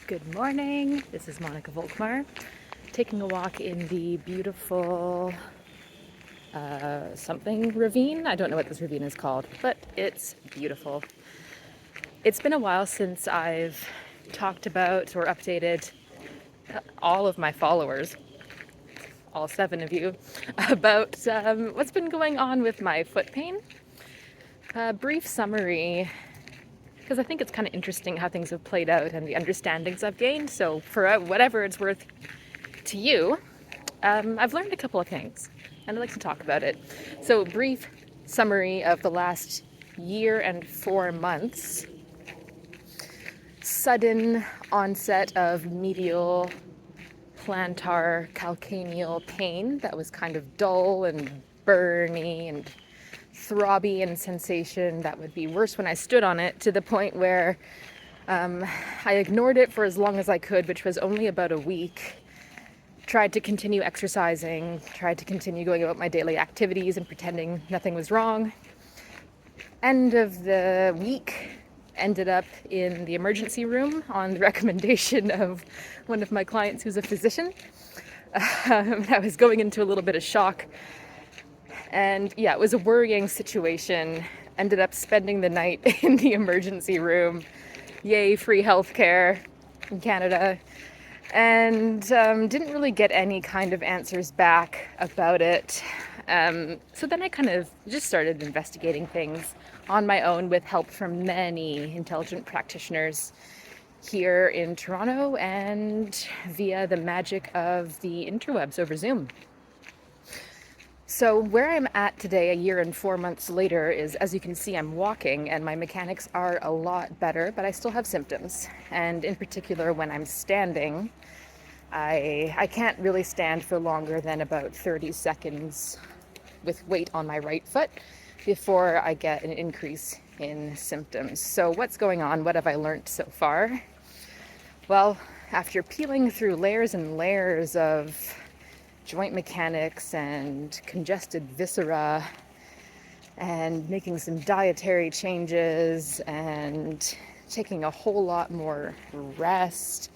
Good morning, this is Monica Volkmar, taking a walk in the beautiful something ravine. I don't know what this ravine is called, but it's beautiful. It's been a while since I've talked about or updated all of my followers, all 7 of you, about what's been going on with my foot pain. A brief summary, because I think it's kind of interesting how things have played out and the understandings I've gained. So for whatever it's worth to you, I've learned a couple of things and I'd like to talk about it. So brief summary of the last year and 4 months. Sudden onset of medial plantar calcaneal pain that was kind of dull and burny and throbby in sensation that would be worse when I stood on it, to the point where I ignored it for as long as I could, which was only about a week. Tried to continue exercising, tried to continue going about my daily activities and pretending nothing was wrong. End of the week, ended up in the emergency room on the recommendation of one of my clients who's a physician. I was going into a little bit of shock. And yeah, it was a worrying situation. Ended up spending the night in the emergency room. Yay, free healthcare in Canada. And didn't really get any kind of answers back about it. So then I kind of just started investigating things on my own with help from many intelligent practitioners here in Toronto and via the magic of the interwebs over Zoom. So where I'm at today, a year and 4 months later, is, as you can see, I'm walking and my mechanics are a lot better, but I still have symptoms. And in particular, when I'm standing, I can't really stand for longer than about 30 seconds with weight on my right foot before I get an increase in symptoms. So what's going on? What have I learned so far? Well, after peeling through layers and layers of joint mechanics and congested viscera and making some dietary changes and taking a whole lot more rest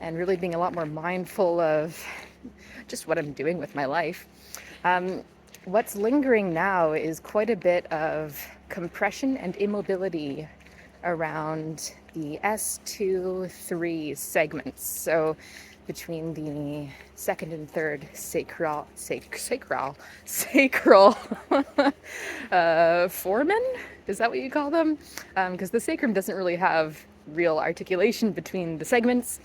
and really being a lot more mindful of just what I'm doing with my life. What's lingering now is quite a bit of compression and immobility around the S2-3 segments. So between the second and third sacral foramen, is that what you call them? Because the sacrum doesn't really have real articulation between the segments,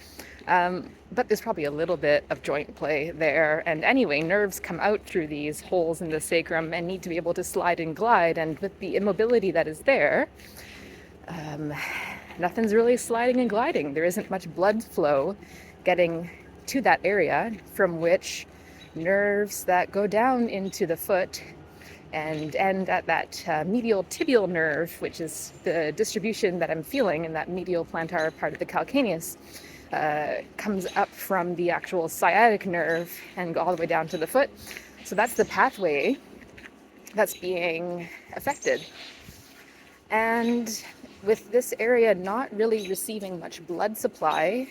but there's probably a little bit of joint play there. And anyway, nerves come out through these holes in the sacrum and need to be able to slide and glide, and with the immobility that is there, nothing's really sliding and gliding. There isn't much blood flow getting to that area, from which nerves that go down into the foot and end at that medial tibial nerve, which is the distribution that I'm feeling in that medial plantar part of the calcaneus, comes up from the actual sciatic nerve and go all the way down to the foot. So that's the pathway that's being affected. And with this area not really receiving much blood supply,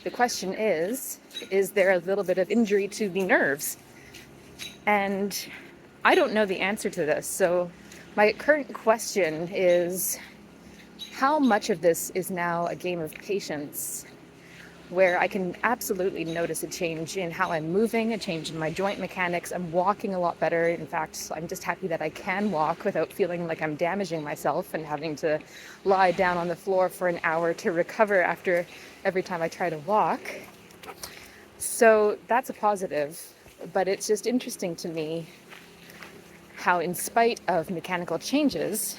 the question is there a little bit of injury to the nerves? And I don't know the answer to this. So my current question is, how much of this is now a game of patience, where I can absolutely notice a change in how I'm moving, a change in my joint mechanics. I'm walking a lot better. In fact, I'm just happy that I can walk without feeling like I'm damaging myself and having to lie down on the floor for an hour to recover after every time I try to walk. So that's a positive, but it's just interesting to me how, in spite of mechanical changes,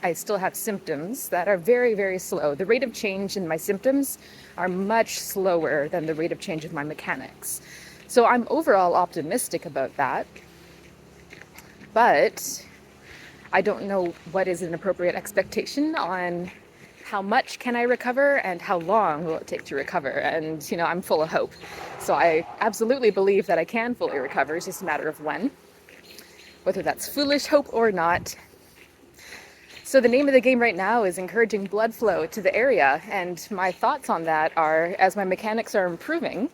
I still have symptoms that are very, very slow. The rate of change in my symptoms are much slower than the rate of change of my mechanics. So I'm overall optimistic about that, but I don't know what is an appropriate expectation on how much can I recover and how long will it take to recover. And, I'm full of hope. So I absolutely believe that I can fully recover. It's just a matter of when, whether that's foolish hope or not. So the name of the game right now is encouraging blood flow to the area, and my thoughts on that are, as my mechanics are improving,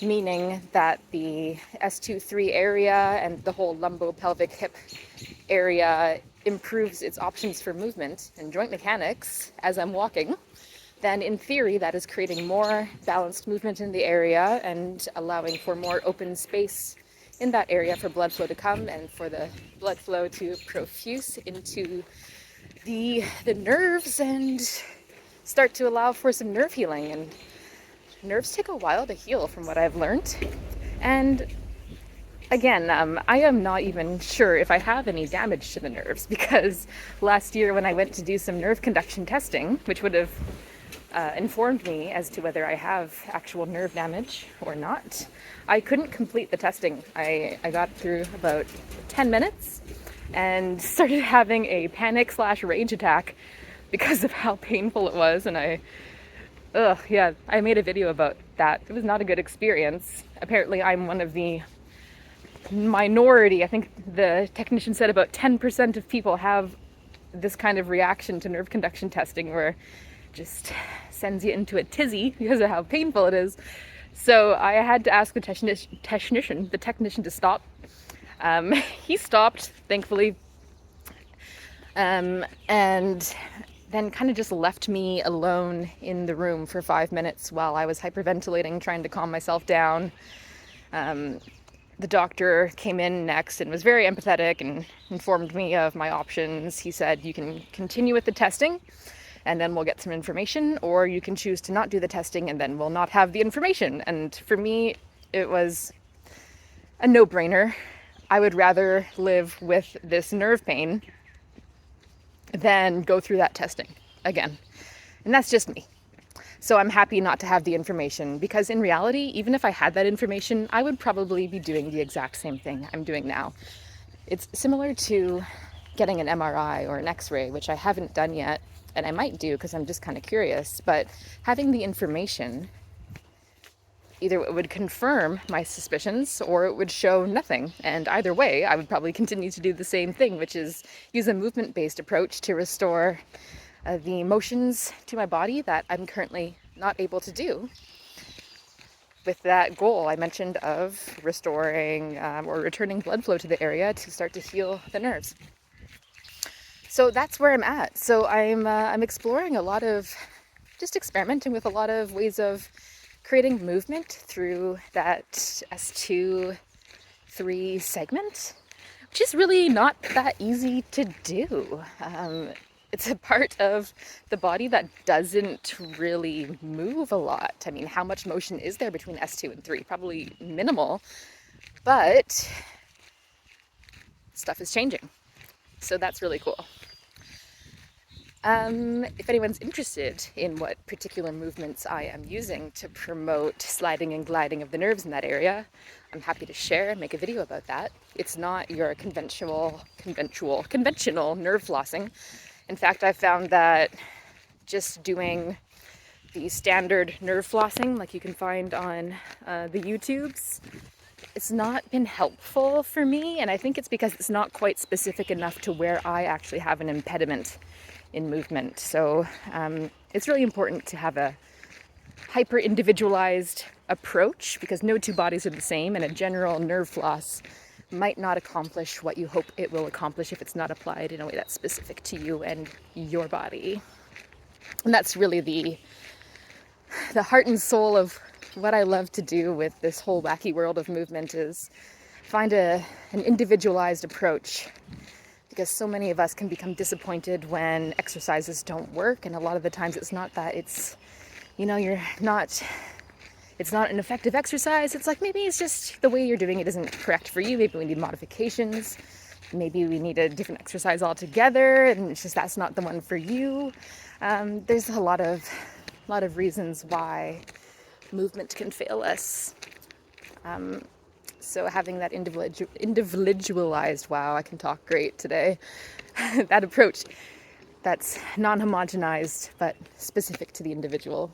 meaning that the S2-3 area and the whole lumbo-pelvic hip area improves its options for movement and joint mechanics as I'm walking, then in theory that is creating more balanced movement in the area and allowing for more open space in that area for blood flow to come and for the blood flow to profuse into the nerves and start to allow for some nerve healing. And nerves take a while to heal from what I've learned. And again, I am not even sure if I have any damage to the nerves, because last year when I went to do some nerve conduction testing, which would have informed me as to whether I have actual nerve damage or not, I couldn't complete the testing. I got through about 10 minutes and started having a panic/rage attack because of how painful it was. And I made a video about that. It was not a good experience. Apparently I'm one of the minority. I think the technician said about 10% of people have this kind of reaction to nerve conduction testing, where it just sends you into a tizzy because of how painful it is. So I had to ask the technician to stop. He stopped, thankfully, and then kind of just left me alone in the room for 5 minutes while I was hyperventilating, trying to calm myself down. The doctor came in next and was very empathetic and informed me of my options. He said, you can continue with the testing and then we'll get some information, or you can choose to not do the testing and then we'll not have the information. And for me, it was a no-brainer. I would rather live with this nerve pain than go through that testing again. And that's just me. So I'm happy not to have the information, because in reality, even if I had that information, I would probably be doing the exact same thing I'm doing now. It's similar to getting an MRI or an X-ray, which I haven't done yet, and I might do because I'm just kind of curious, but having the information, either it would confirm my suspicions or it would show nothing. And either way, I would probably continue to do the same thing, which is use a movement-based approach to restore the motions to my body that I'm currently not able to do, with that goal I mentioned of restoring or returning blood flow to the area to start to heal the nerves. So that's where I'm at. So I'm exploring a lot of, just experimenting with a lot of ways of creating movement through that S2-3 segment, which is really not that easy to do. It's a part of the body that doesn't really move a lot. I mean, how much motion is there between S2 and 3? Probably minimal, but stuff is changing. So that's really cool. If anyone's interested in what particular movements I am using to promote sliding and gliding of the nerves in that area, I'm happy to share and make a video about that. It's not your conventional nerve flossing. In fact, I found that just doing the standard nerve flossing, like you can find on the YouTubes, it's not been helpful for me. And I think it's because it's not quite specific enough to where I actually have an impediment in movement. So it's really important to have a hyper-individualized approach, because no two bodies are the same, and a general nerve floss might not accomplish what you hope it will accomplish if it's not applied in a way that's specific to you and your body. And that's really the heart and soul of what I love to do with this whole wacky world of movement, is find an individualized approach, because so many of us can become disappointed when exercises don't work. And a lot of the times it's not that it's, it's not an effective exercise. It's like, maybe it's just the way you're doing it isn't correct for you. Maybe we need modifications. Maybe we need a different exercise altogether, and it's just that's not the one for you. There's a lot of reasons why movement can fail us. So having that individualized, wow, I can talk great today, that approach that's non-homogenized but specific to the individual,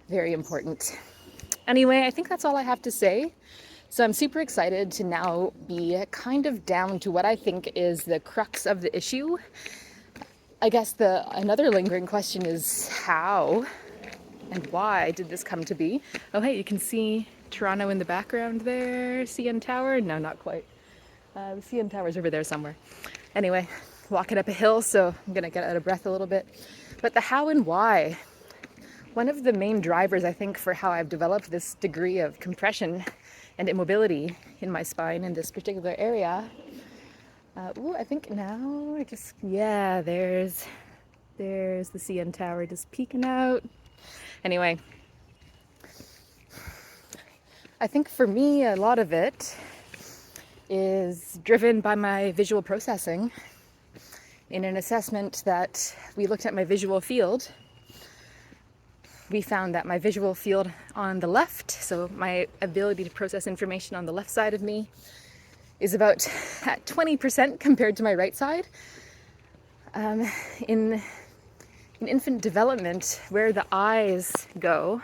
very important. Anyway, I think that's all I have to say. So I'm super excited to now be kind of down to what I think is the crux of the issue, I guess another lingering question is how and why did this come to be? Oh, hey, you can see Toronto in the background there. CN Tower? No, not quite. The CN Tower's over there somewhere. Anyway, walking up a hill, so I'm gonna get out of breath a little bit. But the how and why, one of the main drivers, I think, for how I've developed this degree of compression and immobility in my spine in this particular area. I think now there's the CN Tower just peeking out. Anyway, I think for me, a lot of it is driven by my visual processing. In an assessment that we looked at my visual field, we found that my visual field on the left, so my ability to process information on the left side of me, is about at 20% compared to my right side. In infant development, where the eyes go,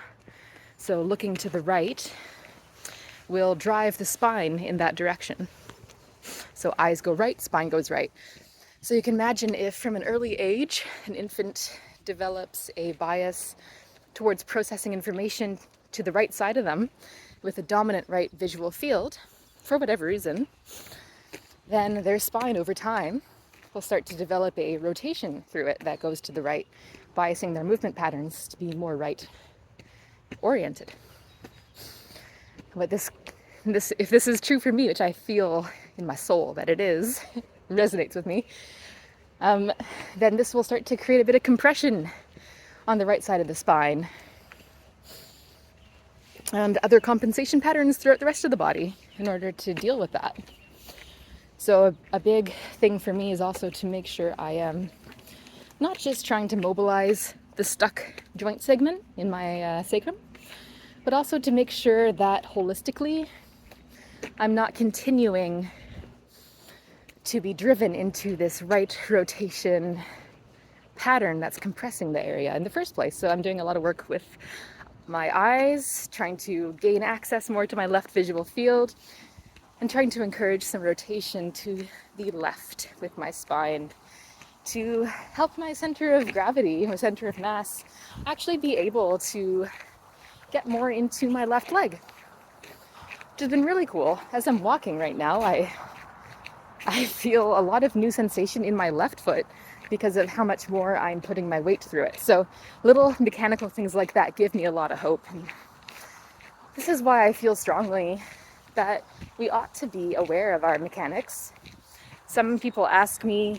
so looking to the right, will drive the spine in that direction. So eyes go right, spine goes right. So you can imagine if from an early age, an infant develops a bias towards processing information to the right side of them with a dominant right visual field, for whatever reason, then their spine over time will start to develop a rotation through it that goes to the right, biasing their movement patterns to be more right oriented. But if this is true for me, which I feel in my soul that it is, resonates with me, then this will start to create a bit of compression on the right side of the spine and other compensation patterns throughout the rest of the body in order to deal with that. So a big thing for me is also to make sure I am not just trying to mobilize the stuck joint segment in my sacrum, but also to make sure that holistically I'm not continuing to be driven into this right rotation pattern that's compressing the area in the first place. So I'm doing a lot of work with my eyes, trying to gain access more to my left visual field, and trying to encourage some rotation to the left with my spine to help my center of gravity, my center of mass, actually be able to get more into my left leg, which has been really cool. As I'm walking right now, I feel a lot of new sensation in my left foot because of how much more I'm putting my weight through it. So little mechanical things like that give me a lot of hope. And this is why I feel strongly that we ought to be aware of our mechanics. Some people ask me,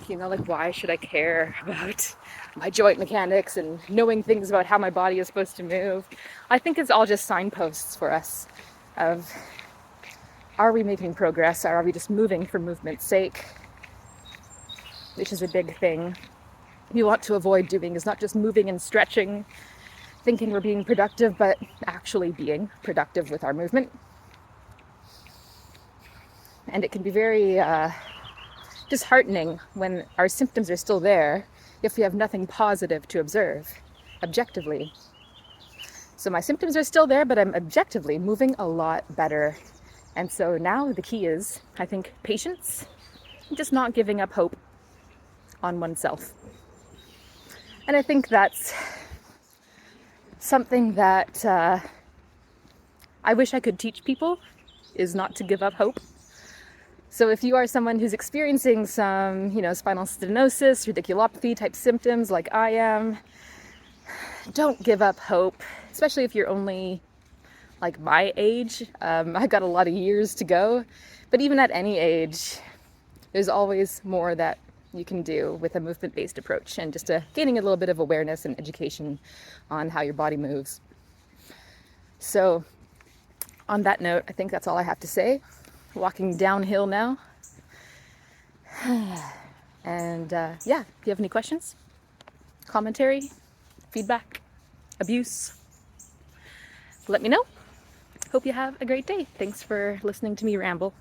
why should I care about my joint mechanics and knowing things about how my body is supposed to move? I think it's all just signposts for us of, are we making progress? Or are we just moving for movement's sake? Which is a big thing we want to avoid doing, is not just moving and stretching, thinking we're being productive, but actually being productive with our movement. And it can be very disheartening when our symptoms are still there if we have nothing positive to observe objectively. So my symptoms are still there, but I'm objectively moving a lot better. And so now the key is, I think, patience, just not giving up hope on oneself. And I think that's something that I wish I could teach people, is not to give up hope. So if you are someone who's experiencing some, spinal stenosis, radiculopathy type symptoms like I am, don't give up hope, especially if you're only like my age. I've got a lot of years to go, but even at any age, there's always more that you can do with a movement-based approach and just gaining a little bit of awareness and education on how your body moves. So on that note, I think that's all I have to say. Walking downhill now. And if you have any questions, commentary, feedback, abuse, let me know. Hope you have a great day. Thanks for listening to me ramble.